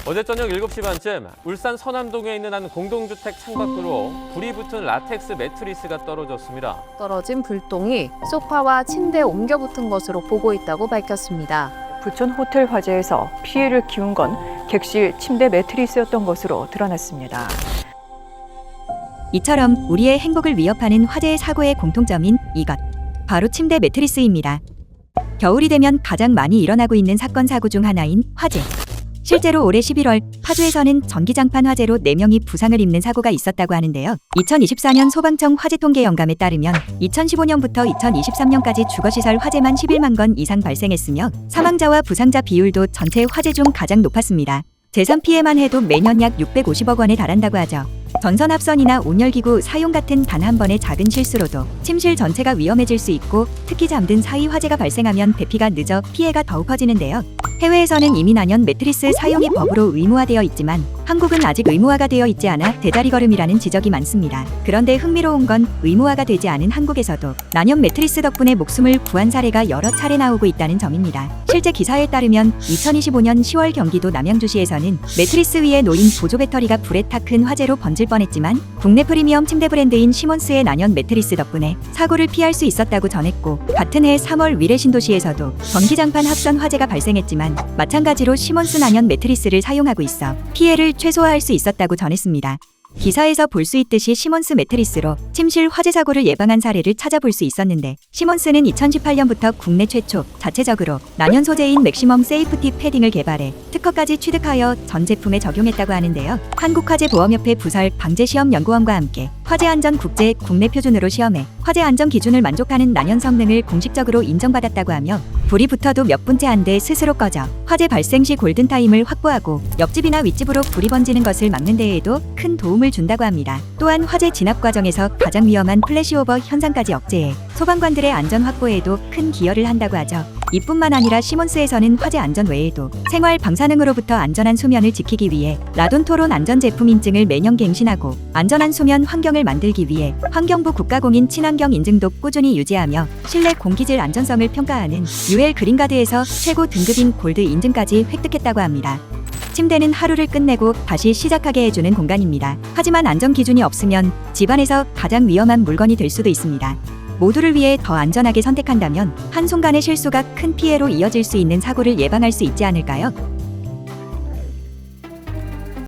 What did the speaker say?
어제 저녁 7시 반쯤 울산 서남동에 있는 한 공동주택 창밖으로 불이 붙은 라텍스 매트리스가 떨어졌습니다. 떨어진 불똥이 소파와 침대에 옮겨 붙은 것으로 보고 있다고 밝혔습니다. 부천 호텔 화재에서 피해를 키운 건 객실 침대 매트리스였던 것으로 드러났습니다. 이처럼 우리의 행복을 위협하는 화재의 사고의 공통점인 이것, 바로 침대 매트리스입니다. 겨울이 되면 가장 많이 일어나고 있는 사건 사고 중 하나인 화재. 실제로 올해 11월 파주에서는 전기장판 화재로 4명이 부상을 입는 사고가 있었다고 하는데요. 2024년 소방청 화재통계 영감에 따르면 2015년부터 2023년까지 주거시설 화재만 11만 건 이상 발생했으며 사망자와 부상자 비율도 전체 화재 중 가장 높았습니다. 재산 피해만 해도 매년 약 650억 원에 달한다고 하죠. 전선합선이나 온열기구 사용 같은 단 한 번의 작은 실수로도 침실 전체가 위험해질 수 있고 특히 잠든 사이 화재가 발생하면 대피가 늦어 피해가 더욱 커지는데요. 해외에서는 이미 난연 매트리스 사용이 법으로 의무화되어 있지만 한국은 아직 의무화가 되어 있지 않아 대자리걸음이라는 지적이 많습니다. 그런데 흥미로운 건 의무화가 되지 않은 한국에서도 난연 매트리스 덕분에 목숨을 구한 사례가 여러 차례 나오고 있다는 점입니다. 실제 기사에 따르면 2025년 10월 경기도 남양주시에서는 매트리스 위에 놓인 보조 배터리가 불에 타 큰 화재로 번질 뻔했지만 국내 프리미엄 침대 브랜드인 시몬스의 난연 매트리스 덕분에 사고를 피할 수 있었다고 전했고, 같은 해 3월 위례 신도시에서도 전기장판 합선 화재가 발생했지만 마찬가지로 시몬스 난연 매트리스를 사용하고 있어 피해를 최소화할 수 있었다고 전했습니다. 기사에서 볼 수 있듯이 시몬스 매트리스로 침실 화재 사고를 예방한 사례를 찾아볼 수 있었는데, 시몬스는 2018년부터 국내 최초 자체적으로 난연 소재인 맥시멈 세이프티 패딩을 개발해 특허까지 취득하여 전 제품에 적용했다고 하는데요. 한국화재보험협회 부설 방재시험연구원과 함께 화재안전 국제 국내 표준으로 시험해 화재안전 기준을 만족하는 난연 성능을 공식적으로 인정받았다고 하며, 불이 붙어도 몇 분째 안 돼 스스로 꺼져 화재 발생 시 골든타임을 확보하고 옆집이나 윗집으로 불이 번지는 것을 막는 데에도 큰 도움을 준다고 합니다. 또한 화재 진압 과정에서 가장 위험한 플래시오버 현상까지 억제해 소방관들의 안전 확보에도 큰 기여를 한다고 하죠. 이뿐만 아니라 시몬스에서는 화재 안전 외에도 생활 방사능으로부터 안전한 수면을 지키기 위해 라돈 토론 안전 제품 인증을 매년 갱신하고, 안전한 수면 환경을 만들기 위해 환경부 국가공인 친환경 인증도 꾸준히 유지하며 실내 공기질 안전성을 평가하는 UL 그린가드에서 최고 등급인 골드 인증까지 획득했다고 합니다. 침대는 하루를 끝내고 다시 시작하게 해주는 공간입니다. 하지만 안전 기준이 없으면 집안에서 가장 위험한 물건이 될 수도 있습니다. 모두를 위해 더 안전하게 선택한다면 한순간의 실수가 큰 피해로 이어질 수 있는 사고를 예방할 수 있지 않을까요?